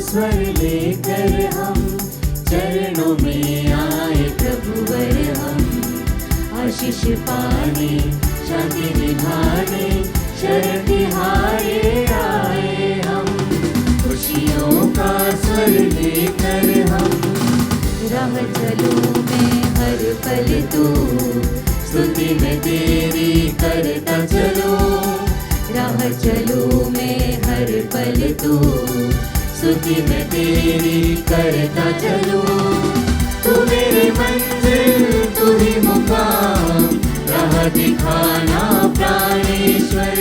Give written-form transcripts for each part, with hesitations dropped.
स्वर लेकर हम चरणों में आए प्रभुवर हम। आशीष पाने शांति निभाने शरण तिहारे आए हम। खुशियों का स्वर लेकर हम राह चलो में हर पल तू स्तुति में तेरी करता चलो। राह चलो में हर पल तू स्तुति में तेरी करता चलो। तू मेरी मंजिल तू ही मुकाम राह दिखाना प्राणेश्वर।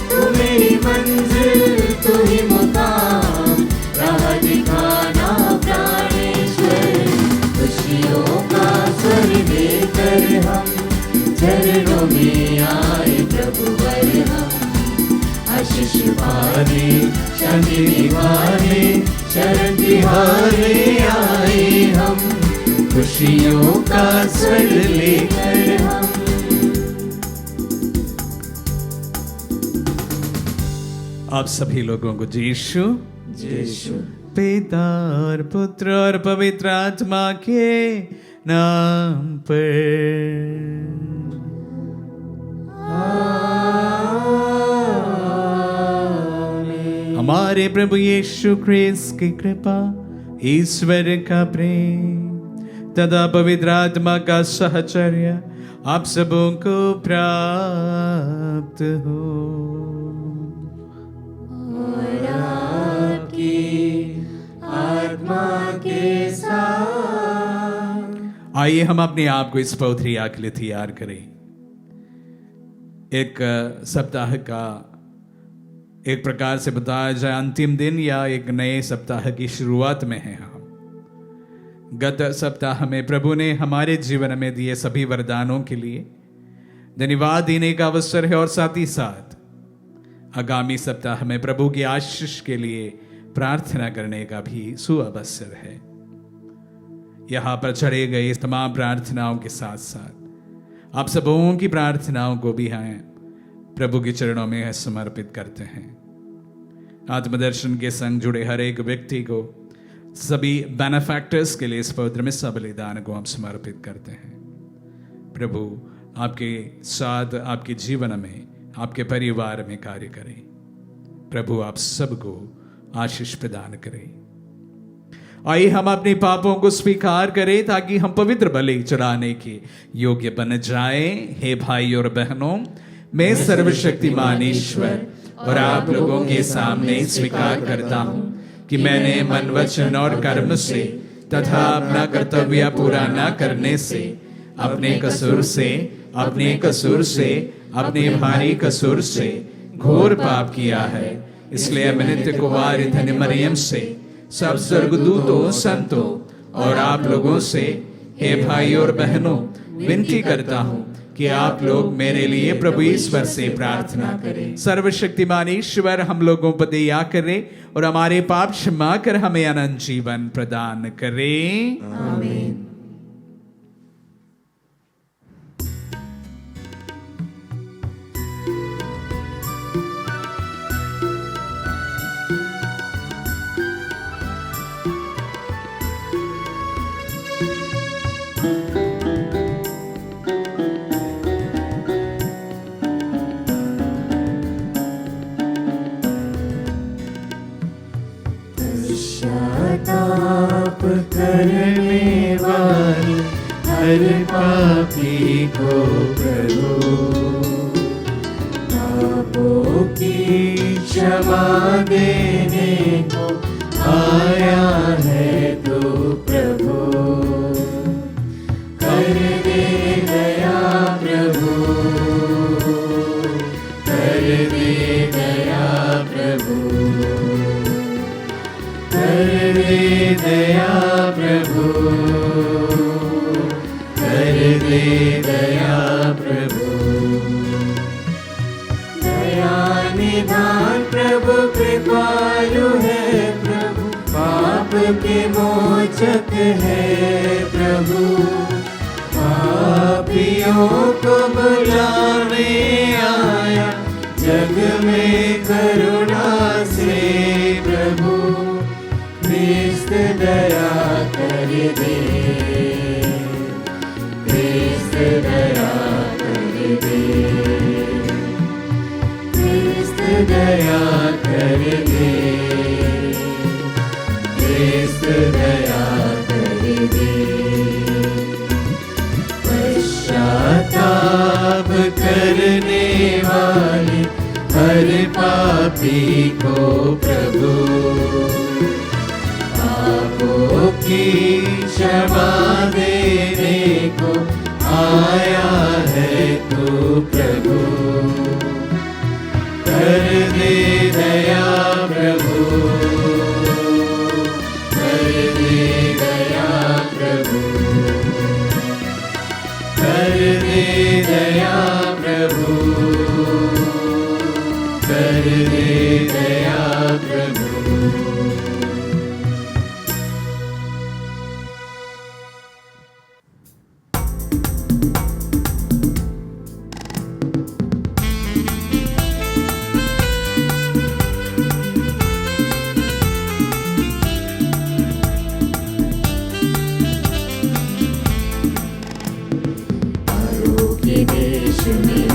तू मेरी मंजिल तू ही मुकाम राह दिखाना प्राणेश्वर। खुशियों का स्वर लेकर हम चरणों में आए प्रभुवर हम। आशीष पाने शांति निभाने शरण तिहारे आए हम। खुशियों का स्वर लेकर हम। आप सभी लोगों को यीशु यीशु पिता और पुत्र और पवित्र आत्मा के नाम पर। हमारे प्रभु यीशु ख्रिस्त की कृपा, ईश्वर का प्रेम तथा पवित्र आत्मा का सहचर्य आप सबों को प्राप्त हो। और आपकी आत्मा के साथ। आइए हम अपने आप को इस पवित्र याग के लिए तैयार करें। एक सप्ताह का एक प्रकार से बताया जाए अंतिम दिन या एक नए सप्ताह की शुरुआत में है हम। गत सप्ताह में प्रभु ने हमारे जीवन में दिए सभी वरदानों के लिए धन्यवाद देने का अवसर है और साथ ही साथ आगामी सप्ताह में प्रभु की आशीष के लिए प्रार्थना करने का भी सुअवसर है। यहां पर चढ़े गए तमाम प्रार्थनाओं के साथ साथ आप सबों की प्रार्थनाओं को भी हम प्रभु के चरणों में समर्पित करते हैं। आत्मदर्शन के संग जुड़े हर एक व्यक्ति को, सभी बेनिफैक्टर्स के लिए इस पवित्र मिस्सा बलिदान को हम समर्पित करते हैं। प्रभु आपके साथ, आपके जीवन में, आपके परिवार में कार्य करें। प्रभु आप सबको आशीष प्रदान करें। आइए हम अपने पापों को स्वीकार करें ताकि हम पवित्र बलि चढ़ाने के योग्य बन जाएं। हे भाई और बहनों, मैं सर्वशक्तिमान ईश्वर और आप लोगों के सामने स्वीकार करता हूं कि मैंने मन, वचन और कर्म से तथा अपना कर्तव्य पूरा न करने से, अपने कसूर से, अपने भारी कसूर से घोर पाप किया है। इसलिए मैं नित्य कुमारी धन्य मरियम से, सब स्वर्गदूतों, संतों और आप लोगों से, हे भाई और बहनों, विनती करता हूं कि आप लोग मेरे लिए प्रभु ईश्वर से प्रार्थना करें। सर्वशक्तिमान ईश्वर हम लोगों पर दया करे और हमारे पाप क्षमा कर हमें अनंत जीवन प्रदान करे। आमीन। पश्चाताप करने वाले हर पापी को प्रभु पापों की क्षमा देने को आया है तो प्रभु कर दे दया प्रभु, कर दे दया प्रभु, कर दे दया प्रभु, कर दे दया प्रभु। दया निधान प्रभु कृपालु है प्रभु, पाप के मोचक है प्रभु, पापियों को बुलाने आया जग में करुणा से प्रभु, प्रभु, पापों की क्षमा देने को आया है तू प्रभु। कर दे दया प्रभु, कर दे दया प्रभु, कर दे दया प्रभु, कर दे दया प्रभु।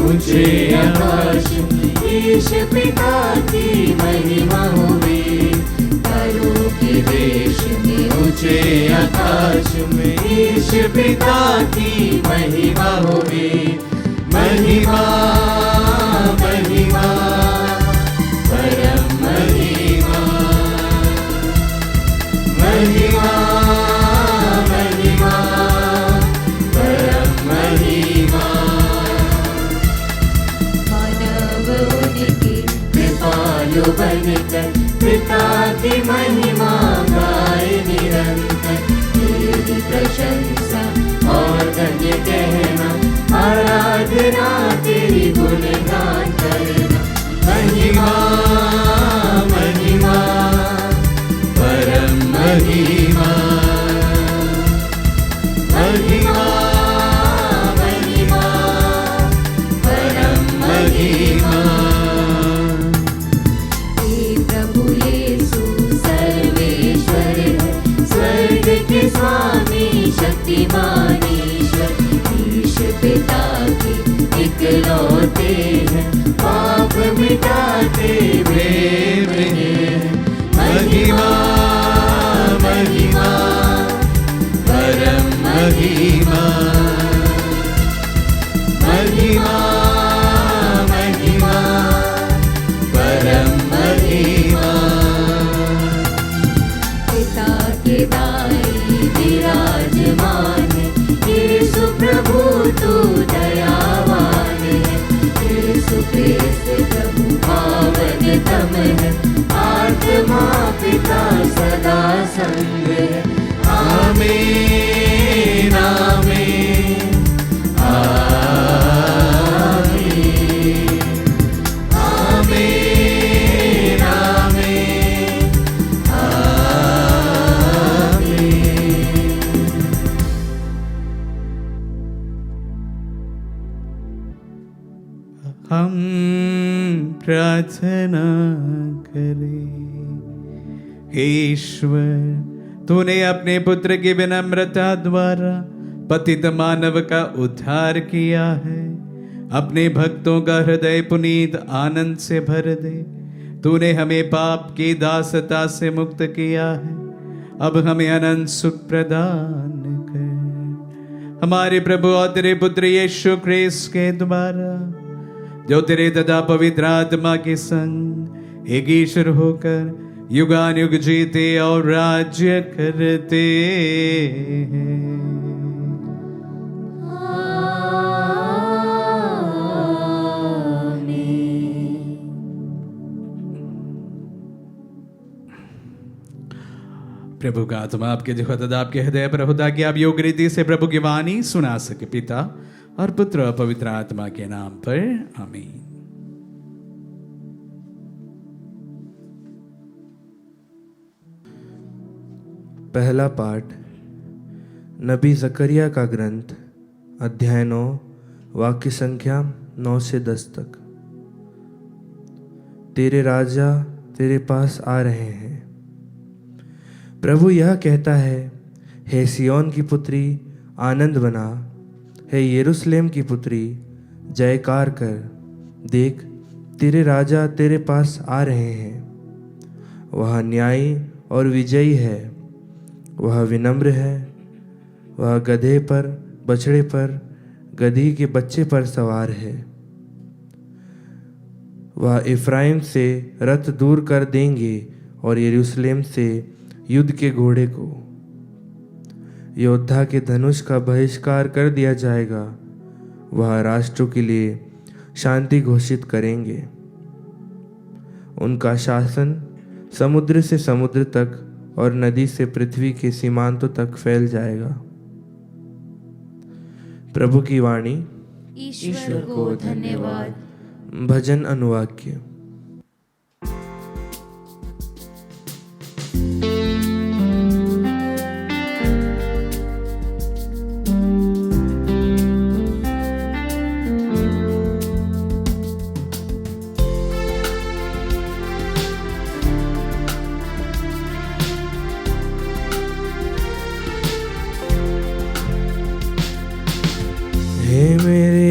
ऊंचे आकाश ईश पिता की महिमा हुई, तारों के देश में ऊंचे आकाश में ईश पिता की महिमा हुई। महिमा महिमा परम महिमा, महिमा महिमा परम महिमा। कृपालु बनकर पिता की महिमा गाए निरंतर, तेरी प्रशंसा और धन्य कहना, आराधना तेरी गुणगान करना। महिमा महिमा परम महिमा, महिमा महिमा परम महिमा। स्वामी शक्तिमान ईश्वर, ईश पिता के इकलौते हैं, पाप मिटाते प्रेम हैं। महिमा महिमा परम महिमा, महिमा महिमा परम महिमा। पिता के दाई विराजमान है, यीशु प्रभु तू दयावान है। यीशु क्रिस्त प्रभु पावन तम है, आत्मा पिता सदा संग है। आमीन आमीन आमीन आमीन आमीन। हम प्रार्थना करें। हे ईश्वर, तूने अपने पुत्र की विनम्रता द्वारा पतित मानव का उद्धार किया है। अपने भक्तों का हृदय पुनीत आनंद से भर दे। तूने हमें पाप की दासता से मुक्त किया है, अब हमें अनंत सुख प्रदान कर। हमारे प्रभु और तेरे पुत्र यीशु क्रिस्त के द्वारा, जो तेरे तथा पवित्र आत्मा के संग एक ईश्वर होकर युगानुयुग जीते और राज्य करते हैं। प्रभु का आत्मा आपके जो खुदा आपके हृदय पर होता कि आप योग रीति से प्रभु की वाणी सुना सके। पिता और पुत्र और पवित्र आत्मा के नाम पर आमीन। पहला पाठ नबी जकरिया का ग्रंथ, अध्याय 9, वाक्य संख्या 9 से 10 तक। तेरे राजा तेरे पास आ रहे हैं। प्रभु यह कहता है, हे सियोन की पुत्री आनंद बना, हे यरूशलेम की पुत्री जयकार कर। देख, तेरे राजा तेरे पास आ रहे हैं। वह न्यायी और विजयी है, वह विनम्र है, वह गधे पर, बछड़े पर, गधी के बच्चे पर सवार है। वह इफ्राइम से रथ दूर कर देंगे और यरूशलेम से युद्ध के घोड़े को। योद्धा के धनुष का बहिष्कार कर दिया जाएगा। वह राष्ट्रों के लिए शांति घोषित करेंगे। उनका शासन समुद्र से समुद्र तक और नदी से पृथ्वी के सीमांतों तक फैल जाएगा। प्रभु की वाणी। ईश्वर को धन्यवाद। भजन अनुवाक्य। हे मेरे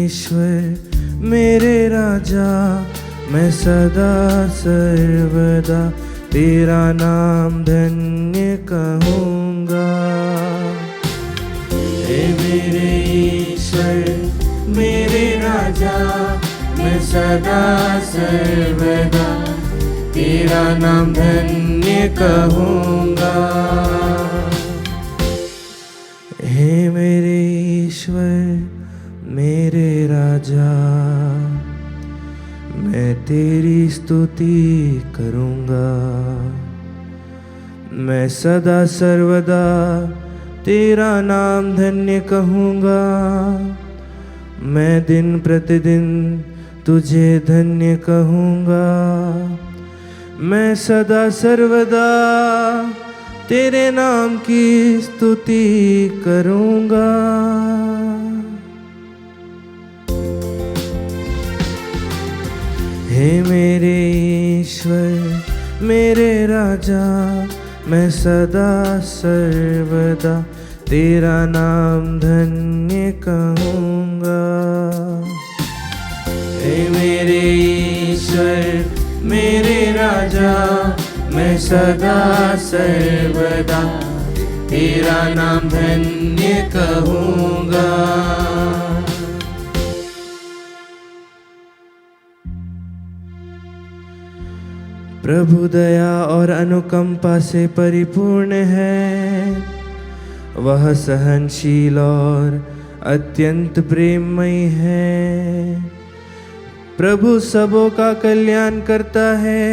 ईश्वर मेरे राजा, मैं सदा सर्वदा तेरा नाम धन्य कहूँगा। हे मेरे ईश्वर मेरे राजा, मैं सदा सर्वदा तेरा नाम धन्य कहूँगा। हे मेरे ईश्वर मेरे राजा, मैं तेरी स्तुति करूँगा। मैं सदा सर्वदा तेरा नाम धन्य कहूँगा। मैं दिन प्रतिदिन तुझे धन्य कहूँगा। मैं सदा सर्वदा तेरे नाम की स्तुति करूँगा। हे मेरे ईश्वर मेरे राजा, मैं सदा सर्वदा तेरा नाम धन्य कहूँगा। हे मेरे ईश्वर मेरे राजा, मैं सदा सर्वदा तेरा नाम धन्य कहूँगा। प्रभु दया और अनुकंपा से परिपूर्ण है। वह सहनशील और अत्यंत प्रेममयी है। प्रभु सबों का कल्याण करता है।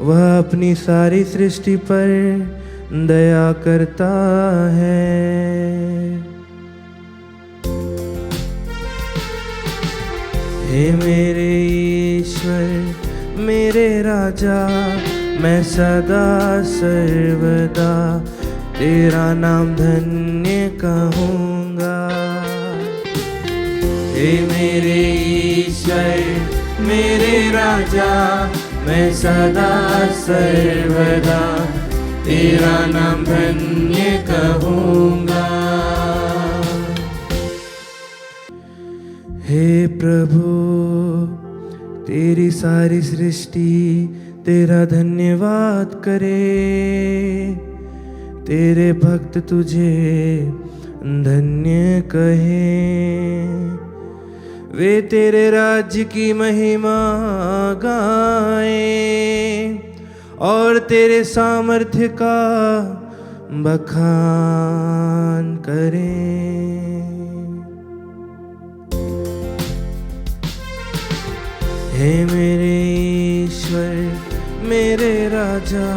वह अपनी सारी सृष्टि पर दया करता है। हे मेरे ईश्वर मेरे राजा, मैं सदा सर्वदा तेरा नाम धन्य कहूँगा। हे मेरे ईश्वर मेरे राजा, मैं सदा सर्वदा तेरा नाम धन्य कहूँगा। हे प्रभु तेरी सारी सृष्टि तेरा धन्यवाद करे। तेरे भक्त तुझे धन्य कहे। वे तेरे राज्य की महिमा गाएं और तेरे सामर्थ्य का बखान करें। हे मेरे ईश्वर मेरे राजा,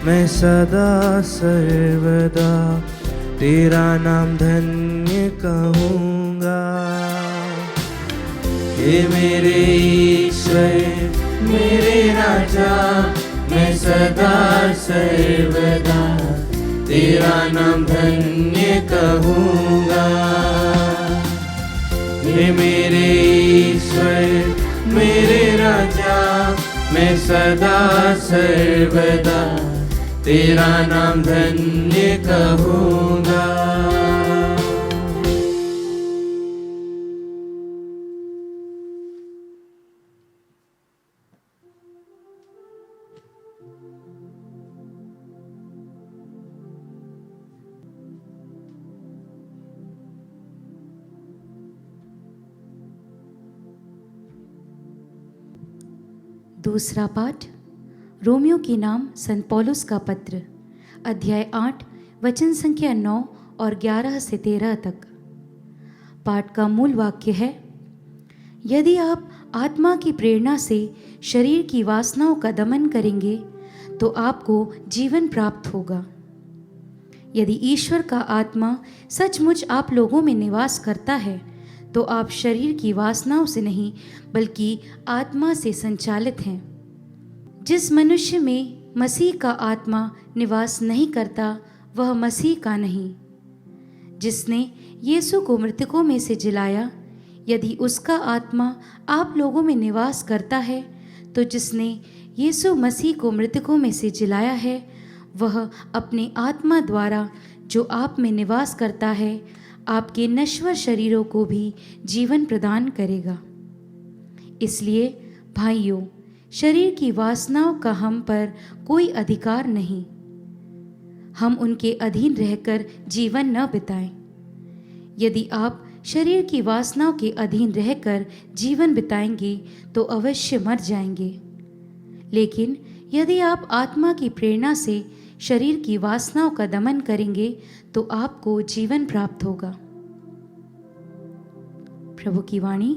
मैं सदा सर्वदा तेरा नाम धन्य कहूँगा। हे मेरे ईश्वर मेरे राजा, मैं सदा सर्वदा तेरा नाम धन्य कहूँगा। हे मेरे ईश्वर मेरे राजा, मैं सदा सर्वदा तेरा नाम धन्य कहूँगा। दूसरा पाठ रोमियो के नाम संत पौलुस का पत्र, अध्याय 8 वचन संख्या 9 और 11 से 13 तक। पाठ का मूल वाक्य है, यदि आप आत्मा की प्रेरणा से शरीर की वासनाओं का दमन करेंगे तो आपको जीवन प्राप्त होगा। यदि ईश्वर का आत्मा सचमुच आप लोगों में निवास करता है तो आप शरीर की वासनाओं से नहीं बल्कि आत्मा से संचालित हैं। जिस मनुष्य में मसीह का आत्मा निवास नहीं करता वह मसीह का नहीं। जिसने यीशु को मृतकों में से जिलाया, यदि उसका आत्मा आप लोगों में निवास करता है तो जिसने यीशु मसीह को मृतकों में से जिलाया है वह अपने आत्मा द्वारा जो आप में निवास करता है आपके नश्वर शरीरों को भी जीवन प्रदान करेगा। इसलिए भाइयों, शरीर की वासनाओं का हम पर कोई अधिकार नहीं। हम उनके अधीन रहकर जीवन न बिताएं। यदि आप शरीर की वासनाओं के अधीन रहकर जीवन बिताएंगे तो अवश्य मर जाएंगे। लेकिन यदि आप आत्मा की प्रेरणा से शरीर की वासनाओं का दमन करेंगे तो आपको जीवन प्राप्त होगा। प्रभु की वाणी।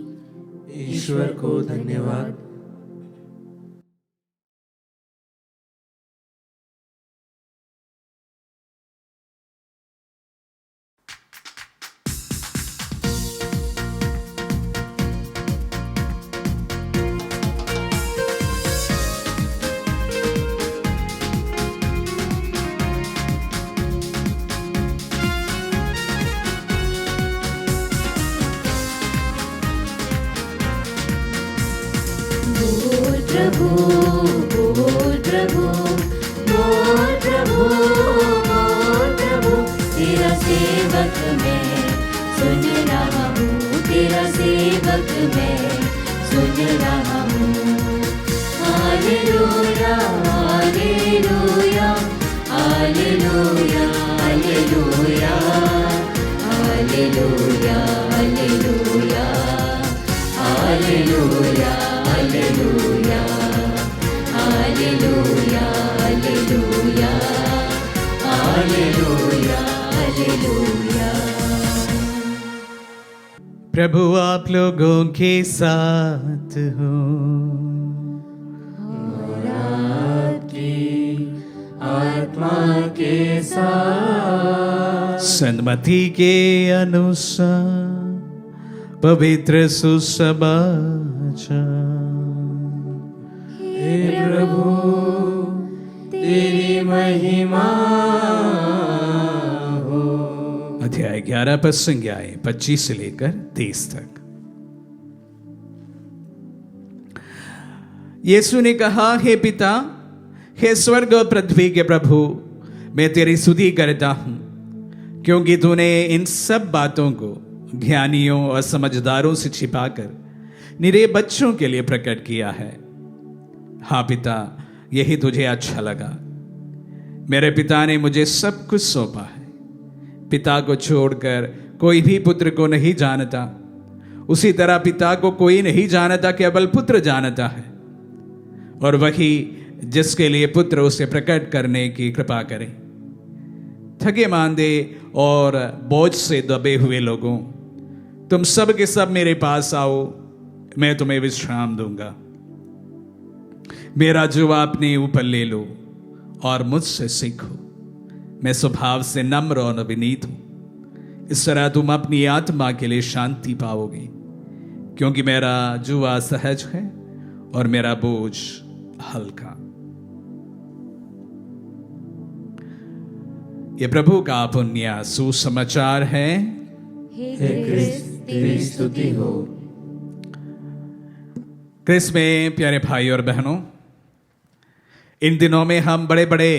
ईश्वर को धन्यवाद। प्रभु बोल प्रभु, बोल प्रभु, बोल प्रभु, तेरा सेवक मैं सुन रहा हूँ, तेरा सेवक मैं सुन रहा हूँ। Hallelujah hallelujah hallelujah hallelujah hallelujah hallelujah hallelujah hallelujah hallelujah hallelujah hallelujah hallelujah. प्रभु आप लोगों के साथ हो, आत्मा के साथ सन्मति के अनुसार पवित्र सुसमाचार। हे प्रभु तेरी महिमा हो। अध्याय 11 पद संज्ञाएं 25 से लेकर 30 तक। यीशु ने कहा, हे पिता, हे स्वर्ग और पृथ्वी के प्रभु, मैं तेरी स्तुति करता हूं क्योंकि तूने इन सब बातों को ज्ञानियों और समझदारों से छिपाकर निरे बच्चों के लिए प्रकट किया है। हाँ पिता, यही तुझे अच्छा लगा। मेरे पिता ने मुझे सब कुछ सौंपा है। पिता को छोड़कर कोई भी पुत्र को नहीं जानता, उसी तरह पिता को कोई नहीं जानता, केवल पुत्र जानता है, और वही जिसके लिए पुत्र उसे प्रकट करने की कृपा करे। थके मांदे और बोझ से दबे हुए लोगों, तुम सब के सब मेरे पास आओ, मैं तुम्हें विश्राम दूंगा। मेरा जुआ अपने ऊपर ले लो और मुझसे सीखो, मैं स्वभाव से नम्र और विनीत हूं। इस तरह तुम अपनी आत्मा के लिए शांति पाओगे, क्योंकि मेरा जुआ सहज है और मेरा बोझ हल्का। ये प्रभु का पुण्य सुसमाचार है। हे क्रिस्त तेरी स्तुति हो। क्रिस्त में प्यारे भाई और बहनों, इन दिनों में हम बड़े बड़े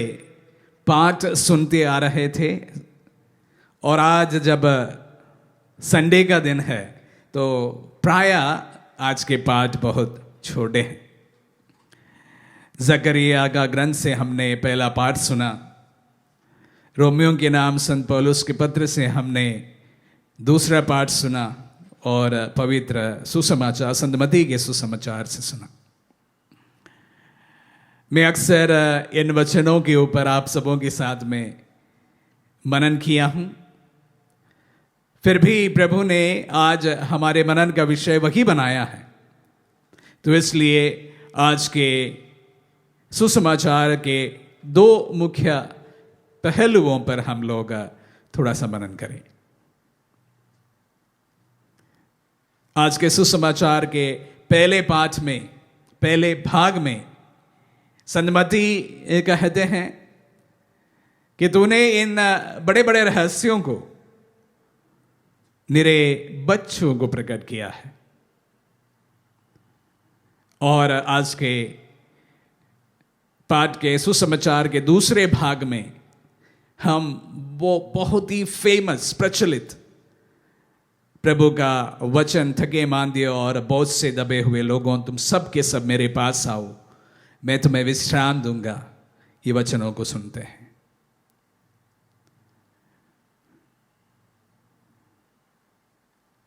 पाठ सुनते आ रहे थे, और आज जब संडे का दिन है तो प्राय आज के पाठ बहुत छोटे हैं। जकरिया का ग्रंथ से हमने पहला पाठ सुना, रोमियो के नाम संत पौलुस के पत्र से हमने दूसरा पाठ सुना, और पवित्र सुसमाचार सन्मति के सुसमाचार से सुना। मैं अक्सर इन वचनों के ऊपर आप सबों के साथ में मनन किया हूं, फिर भी प्रभु ने आज हमारे मनन का विषय वही बनाया है। तो इसलिए आज के सुसमाचार के दो मुख्य पहलुओं पर हम लोग थोड़ा सा मनन करें। आज के सुसमाचार के पहले पाठ में, पहले भाग में संत मत्ती कहते हैं कि तूने इन बड़े बड़े रहस्यों को निरे बच्चों को प्रकट किया है। और आज के पाठ के सुसमाचार के दूसरे भाग में हम वो बहुत ही फेमस, प्रचलित प्रभु का वचन, थके मांदे और बोझ से दबे हुए लोगों, तुम सब के सब मेरे पास आओ, मैं तुम्हें विश्राम दूंगा, ये वचनों को सुनते हैं।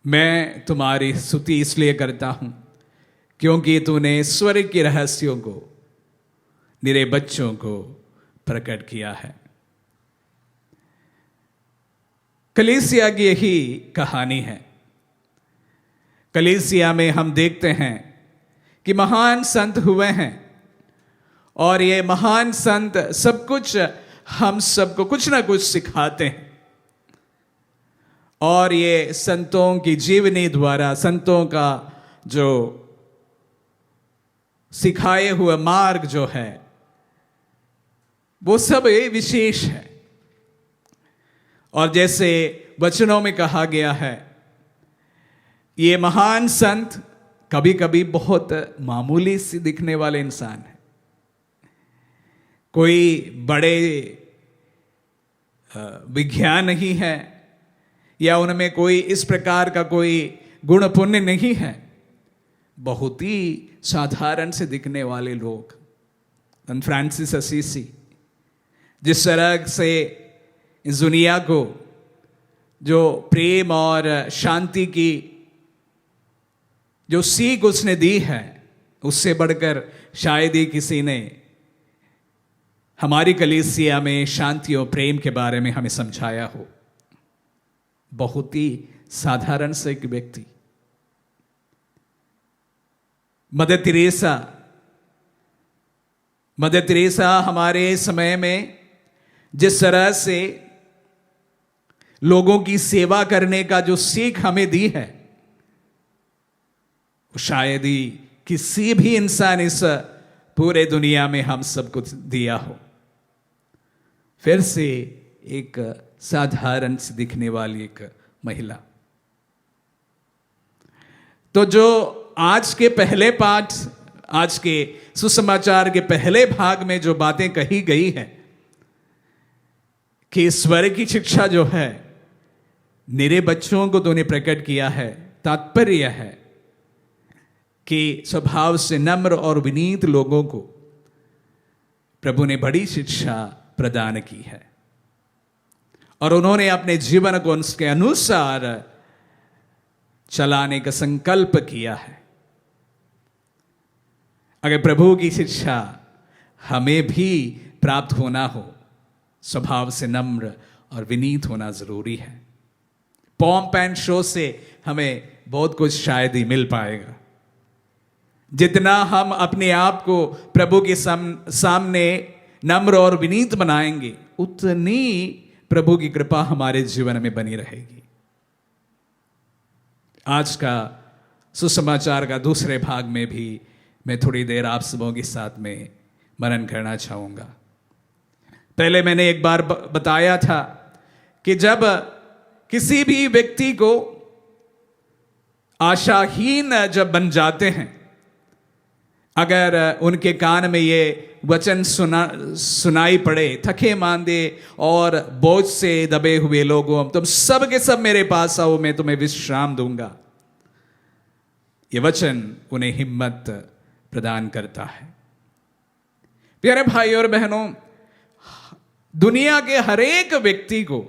मैं तुम्हारी स्तुति इसलिए करता हूं क्योंकि तूने स्वर्ग के रहस्यों को निरे बच्चों को प्रकट किया है। कलीसिया की यही कहानी है। कलीसिया में हम देखते हैं कि महान संत हुए हैं और ये महान संत सब कुछ हम सबको कुछ ना कुछ सिखाते हैं। और ये संतों की जीवनी द्वारा, संतों का जो सिखाए हुए मार्ग जो है वो सब विशेष है। और जैसे वचनों में कहा गया है, ये महान संत कभी कभी बहुत मामूली सी दिखने वाले इंसान हैं। कोई बड़े विज्ञान नहीं है या उनमें कोई इस प्रकार का कोई गुण पुण्य नहीं है, बहुत ही साधारण से दिखने वाले लोग। संत फ्रांसिस असीसी जिस तरह से इस दुनिया को जो प्रेम और शांति की जो सीख उसने दी है, उससे बढ़कर शायद ही किसी ने हमारी कलीसिया में शांति और प्रेम के बारे में हमें समझाया हो। बहुत ही साधारण से एक व्यक्ति। मदर तेरेसा हमारे समय में जिस तरह से लोगों की सेवा करने का जो सीख हमें दी है, शायद ही किसी भी इंसान इस पूरे दुनिया में हम सबको दिया हो। फिर से एक साधारण से दिखने वाली एक महिला। तो जो आज के पहले पाठ, आज के सुसमाचार के पहले भाग में जो बातें कही गई है कि स्वर्ग की शिक्षा जो है निरे बच्चों को तूने प्रकट किया है, तात्पर्य है कि स्वभाव से नम्र और विनीत लोगों को प्रभु ने बड़ी शिक्षा प्रदान की है और उन्होंने अपने जीवन को उसके अनुसार चलाने का संकल्प किया है। अगर प्रभु की शिक्षा हमें भी प्राप्त होना हो, स्वभाव से नम्र और विनीत होना जरूरी है। पॉम्प एंड शो से हमें बहुत कुछ शायद ही मिल पाएगा। जितना हम अपने आप को प्रभु के सामने नम्र और विनीत बनाएंगे, उतनी प्रभु की कृपा हमारे जीवन में बनी रहेगी। आज का सुसमाचार का दूसरे भाग में भी मैं थोड़ी देर आप सबों के साथ में मनन करना चाहूंगा। पहले मैंने एक बार बताया था कि जब किसी भी व्यक्ति को आशाहीन जब बन जाते हैं, अगर उनके कान में ये वचन सुनाई पड़े, थके मांदे और बोझ से दबे हुए लोगों, तुम सब के सब मेरे पास आओ, मैं तुम्हें विश्राम दूंगा, ये वचन उन्हें हिम्मत प्रदान करता है। प्यारे भाई और बहनों, दुनिया के हर एक व्यक्ति को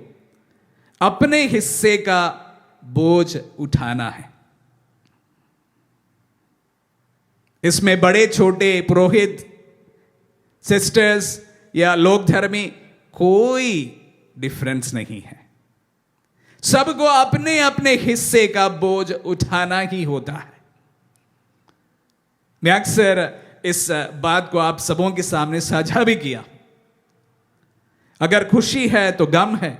अपने हिस्से का बोझ उठाना है। इसमें बड़े छोटे पुरोहित, सिस्टर्स या लोक धर्मी, कोई डिफरेंस नहीं है। सबको अपने अपने हिस्से का बोझ उठाना ही होता है। मैं अक्सर इस बात को आप सबों के सामने साझा भी किया। अगर खुशी है तो गम है,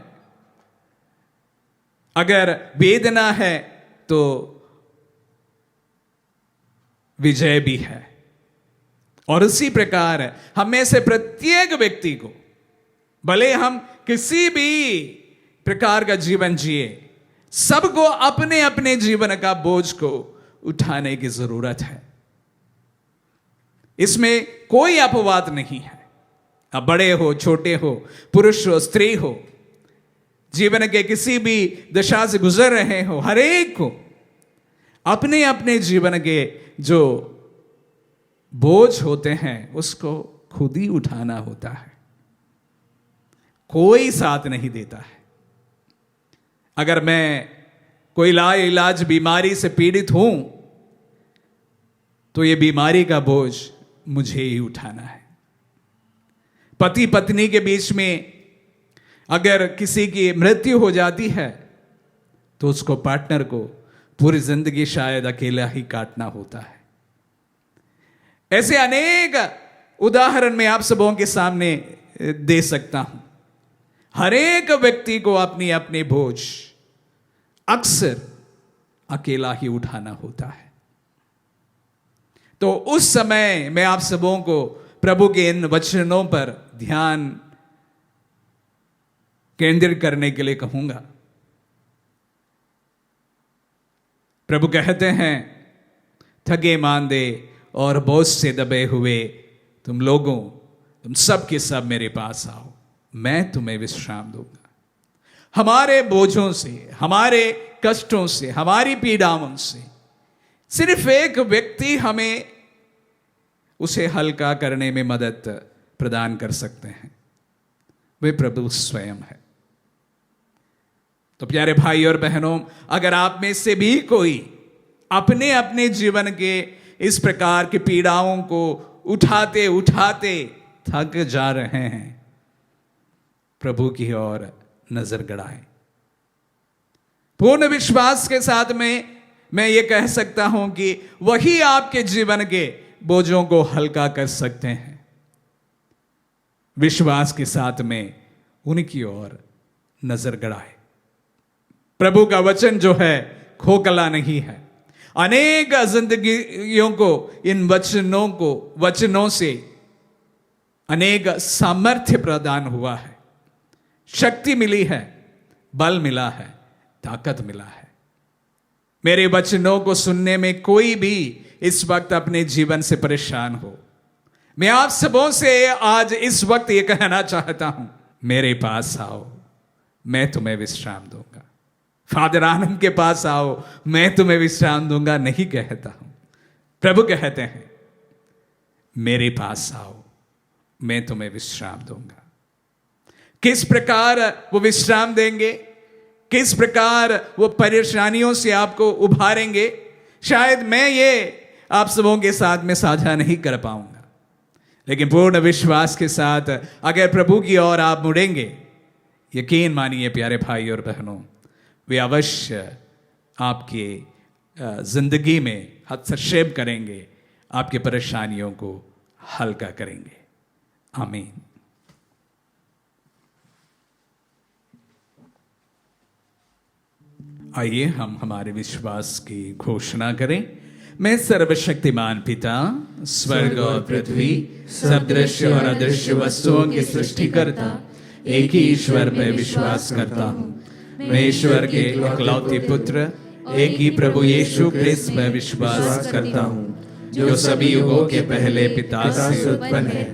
अगर वेदना है तो विजय भी है। और उसी प्रकार हम में से प्रत्येक व्यक्ति को, भले हम किसी भी प्रकार का जीवन जिए, सबको अपने अपने जीवन का बोझ को उठाने की जरूरत है। इसमें कोई अपवाद नहीं है। अब बड़े हो, छोटे हो, पुरुष हो, स्त्री हो, जीवन के किसी भी दशा से गुजर रहे हो, हर एक को अपने अपने जीवन के जो बोझ होते हैं उसको खुद ही उठाना होता है। कोई साथ नहीं देता है। अगर मैं कोई लाइलाज बीमारी से पीड़ित हूं तो यह बीमारी का बोझ मुझे ही उठाना है। पति पत्नी के बीच में अगर किसी की मृत्यु हो जाती है तो उसको, पार्टनर को, पूरी जिंदगी शायद अकेला ही काटना होता है। ऐसे अनेक उदाहरण मैं आप सबों के सामने दे सकता हूं। हर एक व्यक्ति को अपनी अपनी बोझ अक्सर अकेला ही उठाना होता है। तो उस समय मैं आप सबों को प्रभु के इन वचनों पर ध्यान केंद्रित करने के लिए कहूंगा। प्रभु कहते हैं, थके मांदे और बोझ से दबे हुए तुम सब के सब मेरे पास आओ, मैं तुम्हें विश्राम दूंगा। हमारे बोझों से, हमारे कष्टों से, हमारी पीड़ाओं से सिर्फ एक व्यक्ति हमें उसे हल्का करने में मदद प्रदान कर सकते हैं, वे प्रभु स्वयं है। तो प्यारे भाई और बहनों, अगर आप में से भी कोई अपने अपने जीवन के इस प्रकार की पीड़ाओं को उठाते उठाते थक जा रहे हैं, प्रभु की ओर नजर गड़ाएं। पूर्ण विश्वास के साथ में मैं ये कह सकता हूं कि वही आपके जीवन के बोझों को हल्का कर सकते हैं। विश्वास के साथ में उनकी ओर नजर गड़ाएं। प्रभु का वचन जो है खोखला नहीं है। अनेक जिंदगियों को इन वचनों से अनेक सामर्थ्य प्रदान हुआ है, शक्ति मिली है, बल मिला है, ताकत मिला है। मेरे वचनों को सुनने में कोई भी इस वक्त अपने जीवन से परेशान हो, मैं आप सबों से आज इस वक्त ये कहना चाहता हूं, मेरे पास आओ, मैं तुम्हें विश्राम दूंगा। फादर आनंद के पास आओ, मैं तुम्हें विश्राम दूंगा नहीं कहता हूं। प्रभु कहते हैं, मेरे पास आओ, मैं तुम्हें विश्राम दूंगा। किस प्रकार वो विश्राम देंगे, किस प्रकार वो परेशानियों से आपको उभारेंगे, शायद मैं ये आप सबों के साथ में साझा नहीं कर पाऊंगा, लेकिन पूर्ण विश्वास के साथ अगर प्रभु की ओर आप मुड़ेंगे, यकीन मानिए प्यारे भाई और बहनों, वे अवश्य आपके जिंदगी में हस्तक्षेप करेंगे, आपकी परेशानियों को हल्का करेंगे। आमीन। आइए हम हमारे विश्वास की घोषणा करें। मैं सर्वशक्तिमान पिता, स्वर्ग और पृथ्वी, सब दृश्य और अदृश्य वस्तुओं के सृष्टिकर्ता एक ही ईश्वर पर विश्वास करता हूँ। मैं ईश्वर के इकलौते पुत्र, एक ही प्रभु यीशु क्रिस्त में विश्वास करता हूँ, जो सभी युगों के पहले पिता से उत्पन्न है।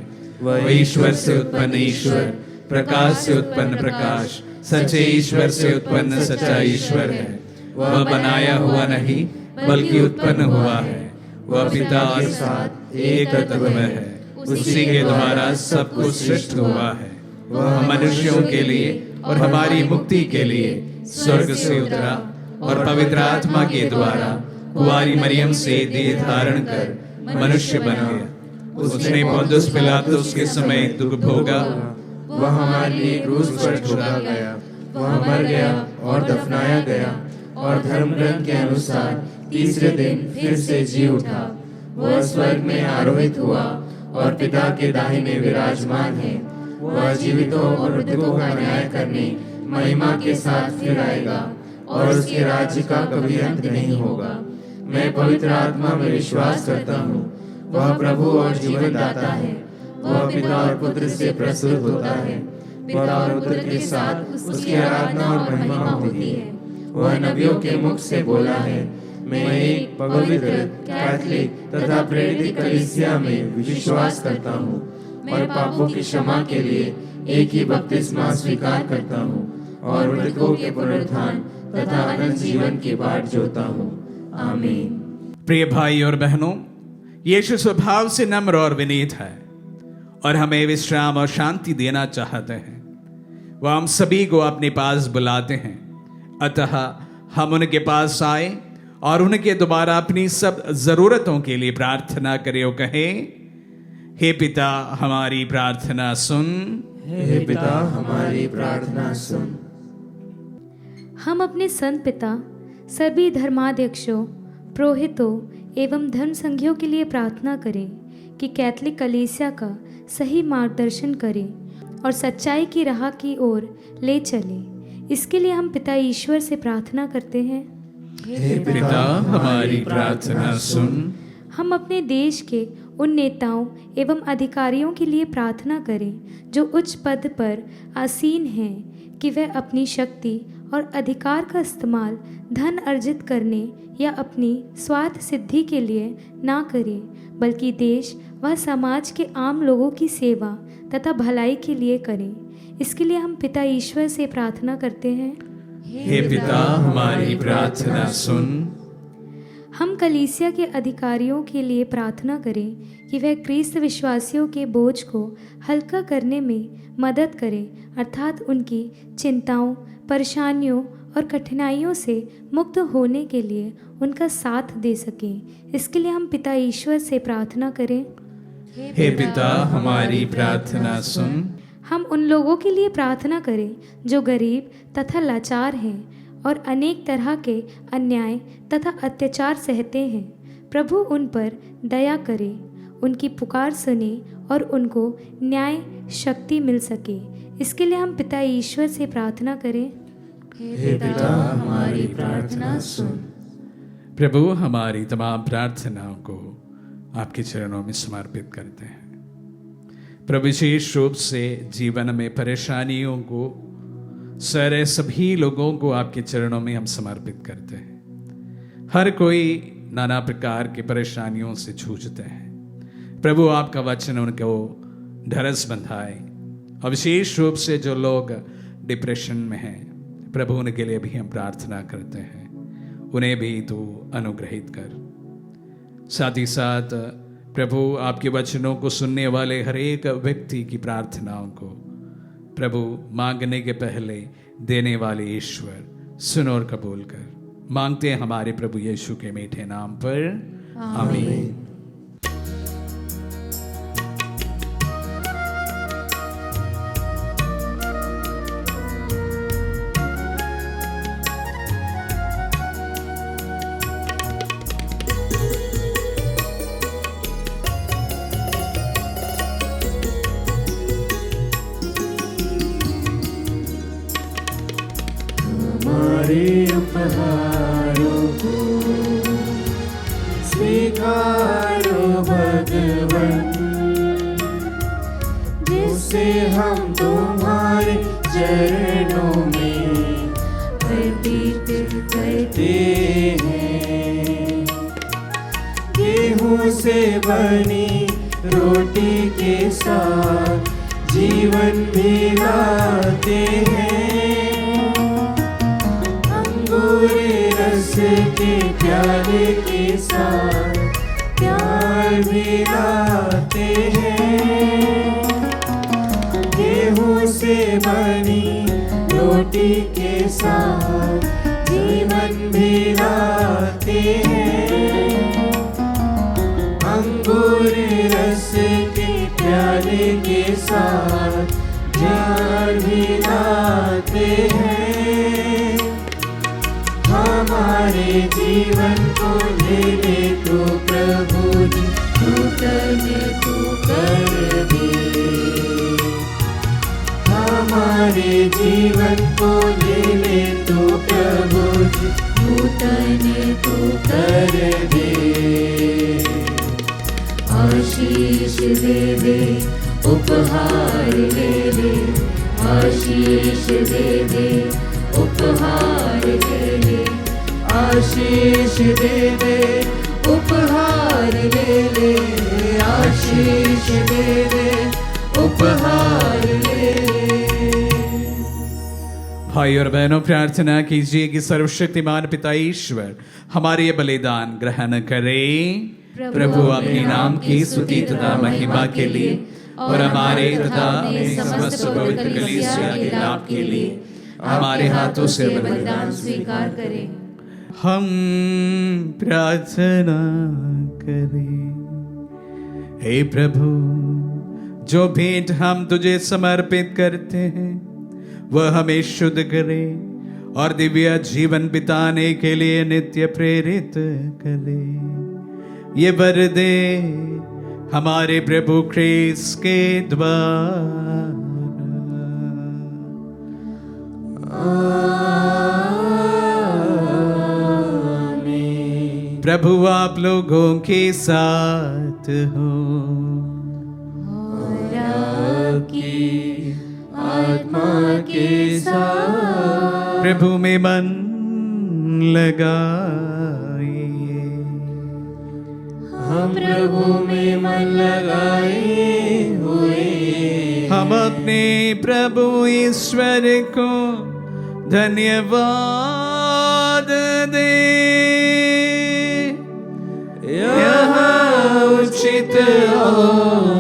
वह ईश्वर से उत्पन्न ईश्वर, प्रकाश से उत्पन्न प्रकाश, सच्चे ईश्वर से उत्पन्न सच्चा ईश्वर है। वह बनाया हुआ नहीं बल्कि उत्पन्न हुआ है। वह पिता के साथ एक तत्व है, उसी के द्वारा सब कुछ सृष्ट हुआ है। वह मनुष्यों के लिए और हमारी मुक्ति के लिए स्वर्ग से उतरा और पवित्र आत्मा के द्वारा कुंवारी मरियम से देह धारण कर मनुष्य बन गया। उसने पोंतुस पिलातुस के समय दुख भोगा, वह हमारे लिए क्रूस पर ठोका गया, वह मर गया और दफनाया गया, और धर्म ग्रंथ के अनुसार तीसरे दिन फिर से जी उठा। वह स्वर्ग में आरोहित हुआ और पिता के दाहिने विराजमान है। वह जीवितों और मृतकों का न्याय करने महिमा के साथ फिर आएगा, और उसके राज्य का कभी अंत नहीं होगा। मैं पवित्र आत्मा में विश्वास करता हूँ, वह प्रभु और जीवन दाता है। वह पिता और पुत्र से प्रस्तुत होता है, पिता और पुत्र के साथ उसकी आराधना और महिमा होती है। वह नबियों के मुख से बोला है, मैं एक पवित्र, कैथोलिक तथा प्रेरित कलीसिया में विश्वास करता हूँ, और पापों की क्षमा के लिए एक ही बपतिस्मा स्वीकार करता हूँ, और मृतकों के पुनरुत्थान तथा अनंत जीवन की बाट जोता हूँ। आमीन। प्रिय भाई और बहनों, यीशु स्वभाव से नम्र और विनीत है और हमें विश्राम और शांति देना चाहते हैं। वह हम सभी को अपने पास बुलाते हैं, अतः हम उनके पास आए और उनके द्वारा अपनी सब जरूरतों के लिए प्रार्थना करें और कहें, हे पिता हमारी प्रार्थना सुन। हे पिता हमारी प्रार्थना सुन। हम अपने संत पिता, सभी धर्माध्यक्षों, पुरोहितों एवं धर्म संघियों के लिए प्रार्थना करें कि कैथोलिक कलीसिया का सही मार्गदर्शन करें और सच्चाई की राह की ओर ले चलें। इसके लिए हम पिता ईश्वर से प्रार्थना करते हैं। हे पिता हमारी प्रार्थना सुन। हम अपने देश के उन नेताओं एवं अधिकारियों के लिए प्रार्थना करें जो उच्च पद पर आसीन हैं, कि वे अपनी शक्ति और अधिकार का इस्तेमाल धन अर्जित करने या अपनी स्वार्थ सिद्धि के लिए ना करें, बल्कि देश व समाज के आम लोगों की सेवा तथा भलाई के लिए करें। इसके लिए हम पिता ईश्वर से प्रार्थना करते हैं। हे पिता हमारी प्रार्थना सुन। हम कलीसिया के अधिकारियों के लिए प्रार्थना करें कि वह ख्रीस्त विश्वासियों के बोझ को हल्का करने में मदद करें, अर्थात उनकी चिंताओं, परेशानियों और कठिनाइयों से मुक्त होने के लिए उनका साथ दे सकें। इसके लिए हम पिता ईश्वर से प्रार्थना करें। हे पिता हमारी प्रार्थना सुन। हम उन लोगों के लिए प्रार्थना करें जो गरीब तथा लाचार हैं और अनेक तरह के अन्याय तथा अत्याचार सहते हैं। प्रभु उन पर दया करे, उनकी पुकार सुने और उनको न्याय शक्ति मिल सके। इसके लिए हम पिता ईश्वर से प्रार्थना करें। हे पिता हमारी प्रार्थना सुन। प्रभु हमारी तमाम प्रार्थनाओं को आपके चरणों में समर्पित करते हैं। प्रभु विशेष रूप से जीवन में परेशानियों को सारे सभी लोगों को आपके चरणों में हम समर्पित करते हैं। हर कोई नाना प्रकार की परेशानियों से जूझते हैं। प्रभु आपका वचन उनको ढरस बंधाए, और विशेष रूप से जो लोग डिप्रेशन में हैं, प्रभु उनके लिए भी हम प्रार्थना करते हैं, उन्हें भी तू अनुग्रहित कर। साथ ही साथ प्रभु आपके वचनों को सुनने वाले हर एक व्यक्ति की प्रार्थनाओं को प्रभु मांगने के पहले देने वाले ईश्वर सुन और कबूल कर। मांगते हैं हमारे प्रभु यीशु के मीठे नाम पर, आमीन। उपहारों को स्वीकारो भगवन, जिससे हम तुम्हारे चरणों में अर्पित करते हैं। गेहूं से बनी रोटी के साथ जीवन भी लाते हैं, रस के प्यारे के साथ प्यार भी लाते हैं। गेहूं से बनी रोटी के साथ जीवन भी लाते हैं। अंगूर रस प्यारे के साथ ध्यान भी लाते हैं। हमारे जीवन को ले ले तो प्रभु जी, नूतन तू कर दे। हमारे जीवन को ले ले तो प्रभु जी, नूतन तू कर दे। आशीष दे दे, उपहार ले ले, आशीष दे दे, उपहार ले ले, आशीष दे दे, उपहार ले ले, आशीष दे दे, उपहार ले ले। भाई और बहनों, प्रार्थना कीजिए कि सर्वशक्तिमान पिता ईश्वर हमारे ये बलिदान ग्रहण करे। प्रभु अपने नाम की स्तुति तथा महिमा के लिए और हमारे तथा समस्त पवित्र कलीसिया के लाभ के लिए हमारे हाथों से बलिदान स्वीकार करें। हम प्रार्थना करें। हे प्रभु, जो भेंट हम तुझे समर्पित करते हैं वह हमें शुद्ध करे और दिव्य जीवन बिताने के लिए नित्य प्रेरित करे। ये वर दे हमारे प्रभु ख्रीस्त के द्वारा। प्रभु आप लोगों के साथ हो और आपकी आत्मा के साथ। प्रभु में मन लगाइए। हम प्रभु में मन लगाए हुए। हम अपने प्रभु ईश्वर को धन्यवाद दे। यह उचित और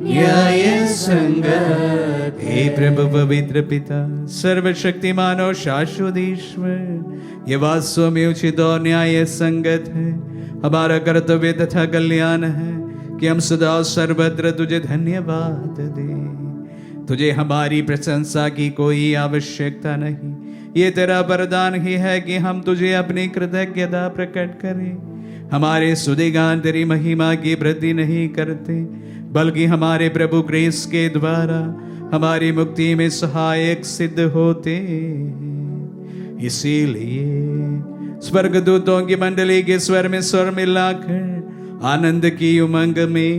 न्याय संगत। हे प्रभु पवित्र पिता, सर्वशक्तिमान और शाश्वत ईश्वर, ये वास्तव में उचित और न्याय संगत है, हमारा कर्तव्य तथा कल्याण है कि हम सदा और सर्वत्र तुझे धन्यवाद दें। तुझे हमारी प्रशंसा की कोई आवश्यकता नहीं। ये तेरा वरदान ही है कि हम तुझे अपनी कृतज्ञता प्रकट करें। हमारे स्तुतिगान तेरी महिमा की वृद्धि नहीं करते, बल्कि हमारे प्रभु ख्रीस्त के द्वारा हमारी मुक्ति में सहायक सिद्ध होते। इसीलिए स्वर्गदूतों की मंडली के स्वर में स्वर मिलाकर आनंद की उमंग में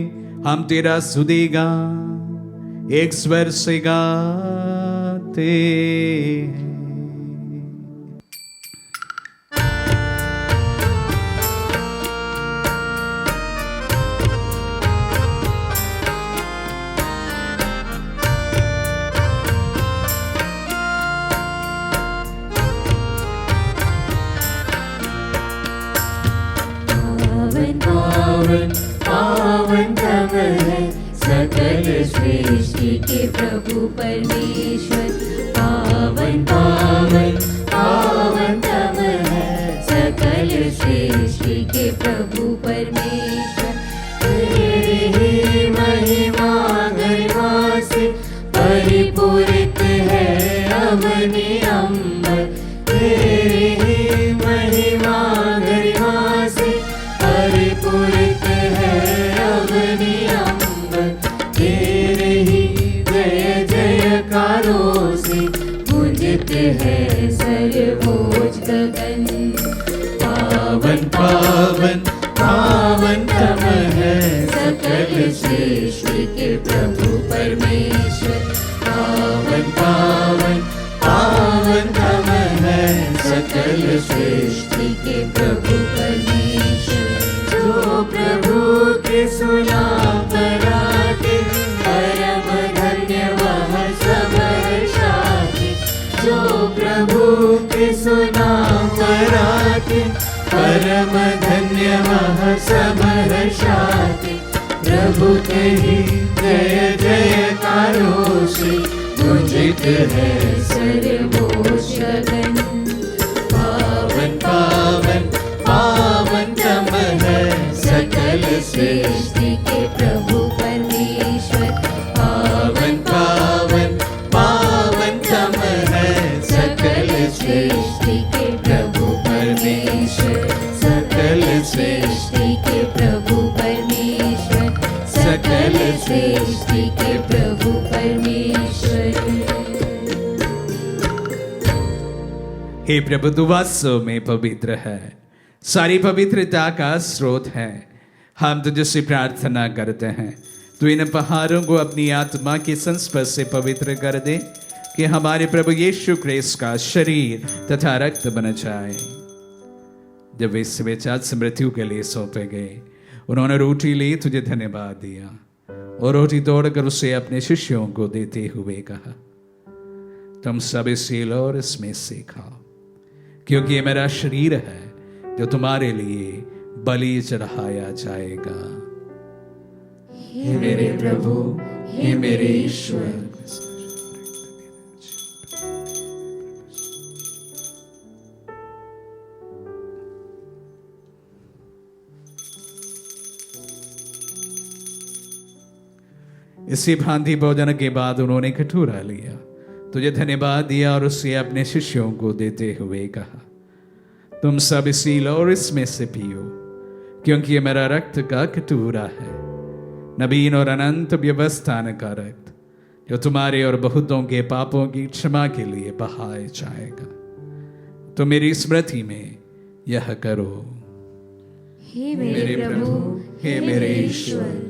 हम तेरा स्तुतिगान एक स्वर से गाते हैं। पावन पावन तब है सकल सृष्टि के प्रभु परमेश्वर। पावन पावन पावन तब है सकल सृष्टि के प्रभु परमेश्वर। तेरी महिमा गरिमा से परिपूरित है अवनि अम्बर। तेरी महिमा गरिमा से परिपूरित है अवनि अम्बर। तेरे ही जय जयकारों से पूजित है सर्वोच्च गगन। पावन पावन पावन तब है सकल सृष्टि के प्रभु परमेश्वर। पावन पावन पावन तब है सकल सृष्टि के प्रभु परमेश्वर। जो प्रभु के सुना पराते परम धन्य वह सब हर्षाते। जो प्रभु के सुना पराते परम धन्य वह सब हर्षाते। प्रभु के ही जय जयकारों से पूजित है सर्वोच्च गगन। पावन पावन पावन तब है सकल सृष्टि के प्रभु परमेश्वर। हे प्रभु तू वास्तव में पवित्र है, सारी पवित्रता का स्रोत है। हम तुझसे प्रार्थना करते हैं, तू इन पहाड़ों को अपनी आत्मा के संस्पर्श से पवित्र कर दे कि हमारे प्रभु यीशु क्रिस्त का शरीर तथा रक्त बन जाए। जब वे स्वेच्छा से मृत्यु के लिए सौंपे गए, उन्होंने रोटी ली, तुझे धन्यवाद दिया और रोटी तोड़कर उसे अपने शिष्यों को देते हुए कहा, तुम सब इसे लो और इसमें से खाओ, क्योंकि ये मेरा शरीर है जो तुम्हारे लिए बलि चढ़ाया जाएगा। हे मेरे प्रभु, हे मेरे ईश्वर, इसी भांति भोजन के बाद उन्होंने कटोरा लिया, तुझे धन्यवाद दिया और उसे अपने शिष्यों को देते हुए कहा, तुम सब इसी लो और इसमें से पियो, क्योंकि ये मेरा रक्त का कटोरा है, नवीन और अनंत व्यवस्थान का रक्त, जो तुम्हारे और बहुतों के पापों की क्षमा के लिए बहाया जाएगा। तो मेरी स्मृति में यह करो। हे मेरे प्रभु, हे मेरे ईश्वर।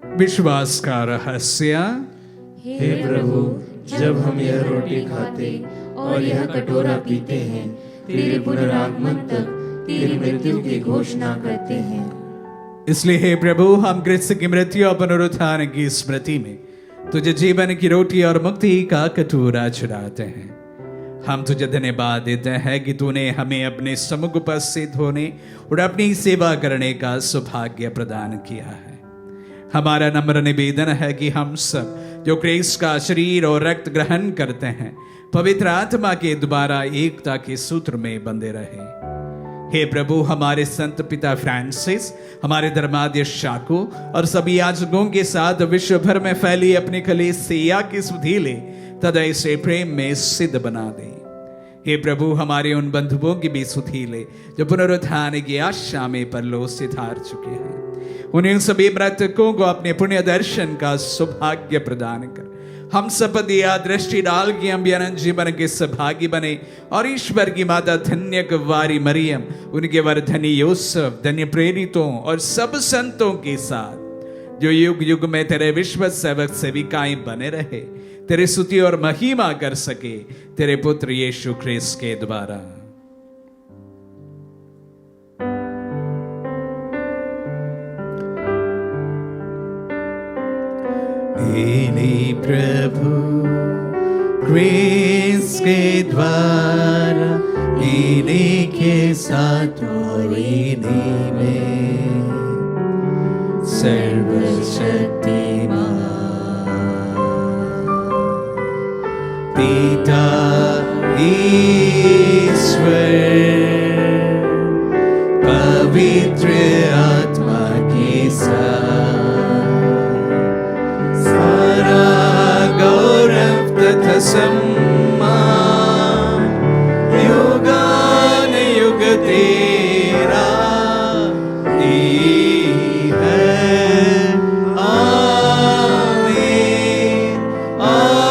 विश्वास का रहस्य। हे प्रभु, जब हम यह रोटी खाते और यह कटोरा पीते हैं, तेरे पुनरागमन तक तेरी मृत्यु की घोषणा करते हैं। इसलिए हे प्रभु, हम क्रिस्त की मृत्यु और पुनरुत्थान की स्मृति में तुझे जीवन की रोटी और मुक्ति का कटोरा चढ़ाते हैं। हम तुझे धन्यवाद देते हैं कि तूने हमें अपने सम्मुख उपस्थित होने और अपनी सेवा करने का सौभाग्य प्रदान किया है। हमारा नम्र निवेदन है कि हम सब जो क्रिस्त का शरीर और रक्त ग्रहण करते हैं, पवित्र आत्मा के द्वारा एकता के सूत्र में बंधे रहे। हे प्रभु, हमारे संत पिता फ्रांसिस, हमारे धर्माध्यक्ष शाको और सभी याजकों के साथ विश्व भर में फैली अपनी कलीसिया की सुधीले तदय से प्रेम में सिद्ध बना दे। हे प्रभु, हमारे उन बंधुओं की भी सुधीले जो पुनरुत्थान की आशा में परलोक से धार चुके हैं, उन्हें सभी मृतकों को अपने पुण्य दर्शन का सौभाग्य प्रदान कर हम सब पर दिया दृष्टि डाल के हम अनंत जीवन के सहभागी बने और ईश्वर की माता धन्य कुंवारी मरियम, उनके वर धनी यूसुफ, धन्य प्रेरितों और सब संतों के साथ जो युग युग में तेरे विश्व सेवक सेविकाएं बने रहे, तेरी स्तुति और महिमा कर सके तेरे पुत्र यीशु ख्रिस्त के द्वारा। इन्हीं प्रभु ख्रिस्त के द्वारा, इन्हीं के साथ और इन्हीं में सर्वशक्तिमान पिता ईश्वर पवित्र आत्मा के साथ गौरव तथा सम्मान युगान युग तेरा ही है। आमीन, आमीन,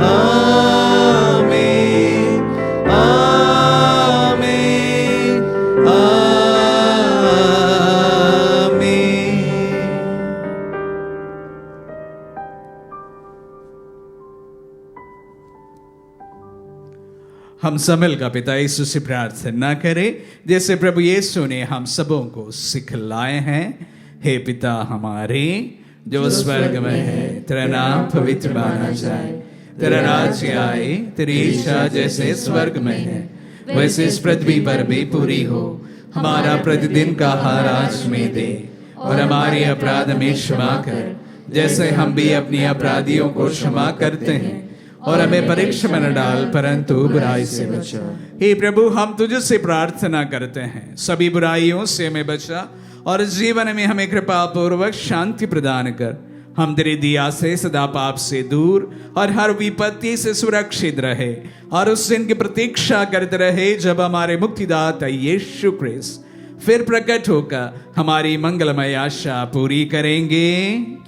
आमीन, आमीन, हम समल का पिता यीशु से प्रार्थना करें जैसे प्रभु यीशु ने हम सबों को सिखलाए हैं। हे पिता हमारे जो स्वर्ग में है, तेरा नाम पवित्र माना जाए, तेरा राज्य आए, तेरी इच्छा जैसे स्वर्ग में है वैसे इस पृथ्वी पर भी पूरी हो। हमारा प्रतिदिन का आहार आज में दे और हमारे अपराध में क्षमा कर जैसे हम भी अपने अपराधियों को क्षमा करते हैं, और हमें परीक्षा में न डाल परंतु बुराई से बचा। हे प्रभु, हम तुझसे प्रार्थना करते हैं सभी बुराइयों से हमें बचा और जीवन में हमें कृपा पूर्वक शांति प्रदान कर। हम तेरी दिया से सदा पाप से दूर और हर विपत्ति से सुरक्षित रहे और उस दिन की प्रतीक्षा करते रहे जब हमारे मुक्तिदाता यीशु क्रिस्त फिर प्रकट होकर हमारी मंगलमय आशा पूरी करेंगे।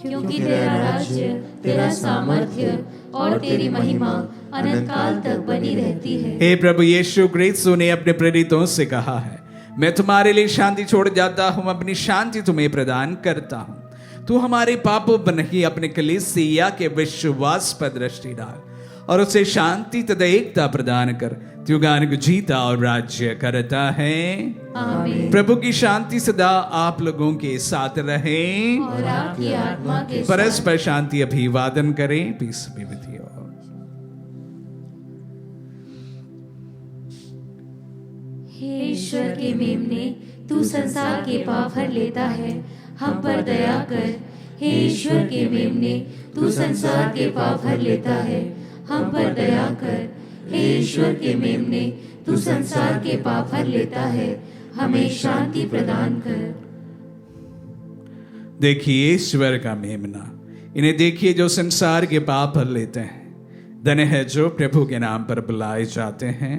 क्योंकि तेरा राज्य, तेरा सामर्थ्य और तेरी महिमा अनंत काल तक बनी रहती है। हे प्रभु यीशु क्रिस्त ने अपने प्रेरितों से कहा है, मैं तुम्हारे लिए शांति छोड़ जाता हूँ, अपनी शांति तुम्हें प्रदान करता हूँ। तू हमारे पापों पर नहीं अपने कलीसिया के विश्वास पर दृष्टि डाल और उसे शांति तथा एकता प्रदान कर। तू गान को जीता और राज्य करता है। आमीन। प्रभु की शांति सदा आप लोगों के साथ रहे और आपकी आत्मा के साथ। परस्पर शांति अभिवादन करें। Peace be with you. हे ईश्वर के मेमने, तू संसार के पाप हर लेता है, हम पर दया कर। हे ईश्वर के मेमने, तू संसार के पाप हर लेता है, हम पर दया कर। हे ईश्वर के मेमने, तू संसार के पाप हर लेता है, हमें शांति प्रदान कर। देखिए ईश्वर का मेमना, इन्हें देखिए जो संसार के पाप हर लेते हैं। धन्य है जो प्रभु के नाम पर बुलाए जाते हैं।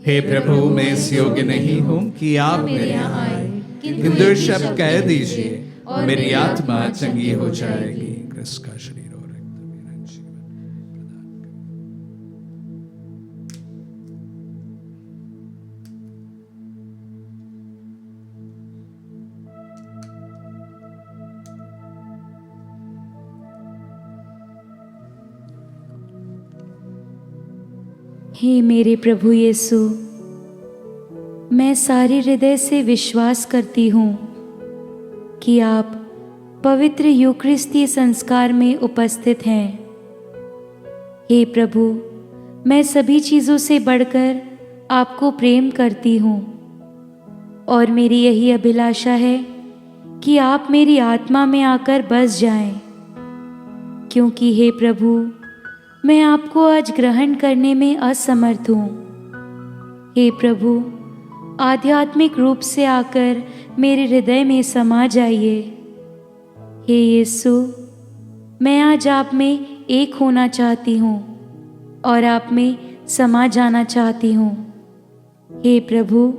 हे प्रभु, मैं इस योग्य नहीं हूं कि आप मेरे यहाँ आए, किंतु शब्द कह दीजिए और मेरी आत्मा चंगी हो जाएगी। क्रिस्त का शरीर और रक्त मेरा जीवन प्रदान कर। हे मेरे प्रभु यीशु, मैं सारे हृदय से विश्वास करती हूँ कि आप पवित्र यूक्रिस्तीय संस्कार में उपस्थित हैं। हे प्रभु, मैं सभी चीज़ों से बढ़कर आपको प्रेम करती हूँ और मेरी यही अभिलाषा है कि आप मेरी आत्मा में आकर बस जाएं, क्योंकि हे प्रभु, मैं आपको आज ग्रहण करने में असमर्थ हूँ। हे प्रभु, आध्यात्मिक रूप से आकर मेरे हृदय में समा जाइए। हे यीशु, मैं आज आप में एक होना चाहती हूँ और आप में समा जाना चाहती हूँ। हे प्रभु,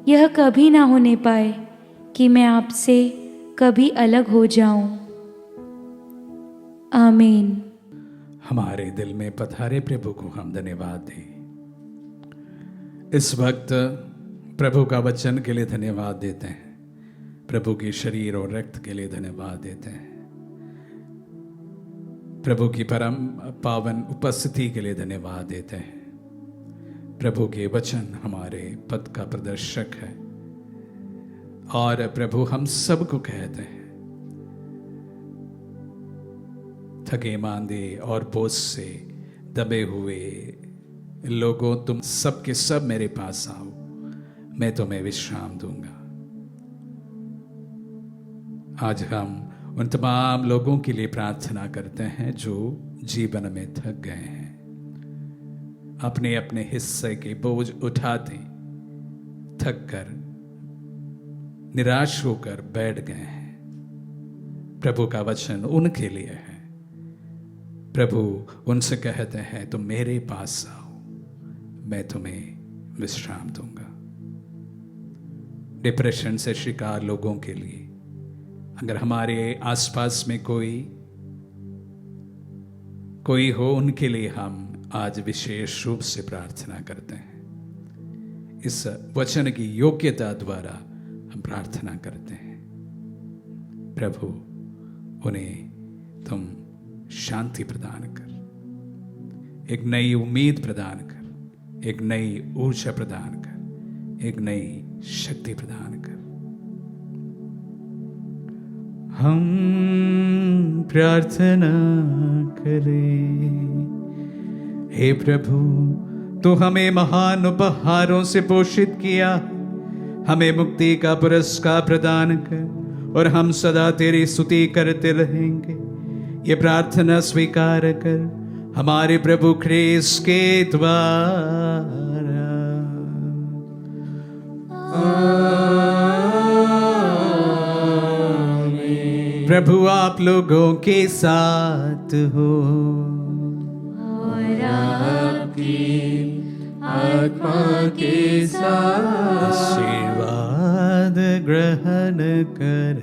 यह कभी ना होने पाए कि मैं आपसे कभी अलग हो जाऊं। आमीन। हमारे दिल में पधारे प्रभु को हम धन्यवाद दें। इस वक्त प्रभु का वचन के लिए धन्यवाद देते हैं, प्रभु के शरीर और रक्त के लिए धन्यवाद देते हैं, प्रभु की परम पावन उपस्थिति के लिए धन्यवाद देते हैं। प्रभु के वचन हमारे पथ का प्रदर्शक है और प्रभु हम सबको कहते हैं, थके मांदे और बोझ से दबे हुए लोगों, तुम सब के सब मेरे पास आओ, मैं तुम्हें विश्राम दूंगा। आज हम उन तमाम लोगों के लिए प्रार्थना करते हैं जो जीवन में थक गए हैं, अपने अपने हिस्से के बोझ उठाते थक कर निराश होकर बैठ गए हैं। प्रभु का वचन उनके लिए है। प्रभु उनसे कहते हैं, तुम मेरे पास आओ, मैं तुम्हें विश्राम दूंगा। डिप्रेशन से शिकार लोगों के लिए, अगर हमारे आसपास में कोई हो, उनके लिए हम आज विशेष रूप से प्रार्थना करते हैं। इस वचन की योग्यता द्वारा हम प्रार्थना करते हैं। प्रभु, उन्हें तुम शांति प्रदान कर, एक नई उम्मीद प्रदान कर, एक नई ऊर्जा प्रदान कर, एक नई शक्ति प्रदान कर। हम प्रार्थना करें। हे प्रभु, तो हमें महान उपहारों से पोषित किया, हमें मुक्ति का पुरस्कार प्रदान कर और हम सदा तेरी स्तुति करते रहेंगे। ये प्रार्थना स्वीकार कर हमारे प्रभु ख्रीस्त के द्वारा। प्रभु आप लोगों के साथ हो। और आपकी आत्मा के साथ। आशीर्वाद ग्रहण कर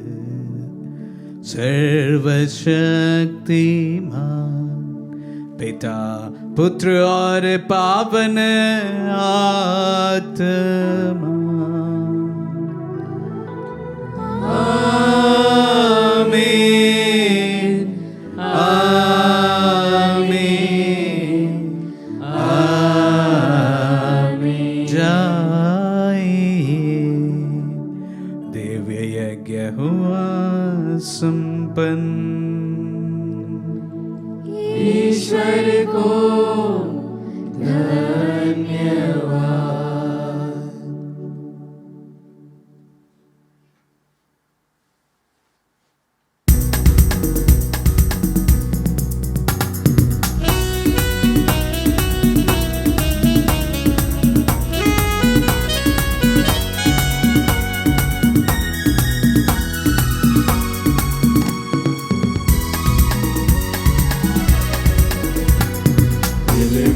सर्वशक्तिमान पिता पुत्र और पावन आत्मा। आमीन आमीन आमीन। जाइए, दिव्य यज्ञ हुआ संपन्न। ईश्वर को धन्यवाद।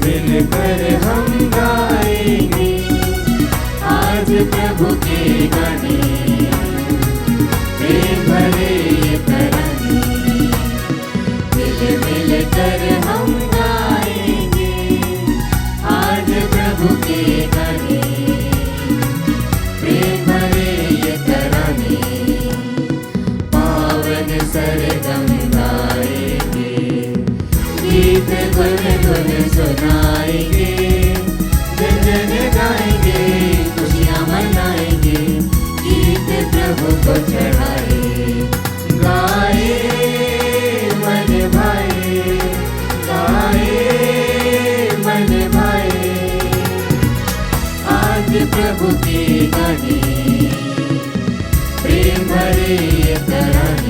मिलकर हम गाएंगे आज प्रभु के गाने, प्रेम भरे ये तराने। मिलकर हम गाएंगे आज प्रभु के गाने, प्रेम भरे ये तराने। पावन सरगम गाएंगे, गीत गुन गुन सुनाएंगे, जन जन गाएंगे, खुशियाँ मनाएंगे, गीत प्रभु को चढ़ाए। गाए मन भाए, गाए मन भाए, आज प्रभु के गाने, प्रेम भरे ये तराने।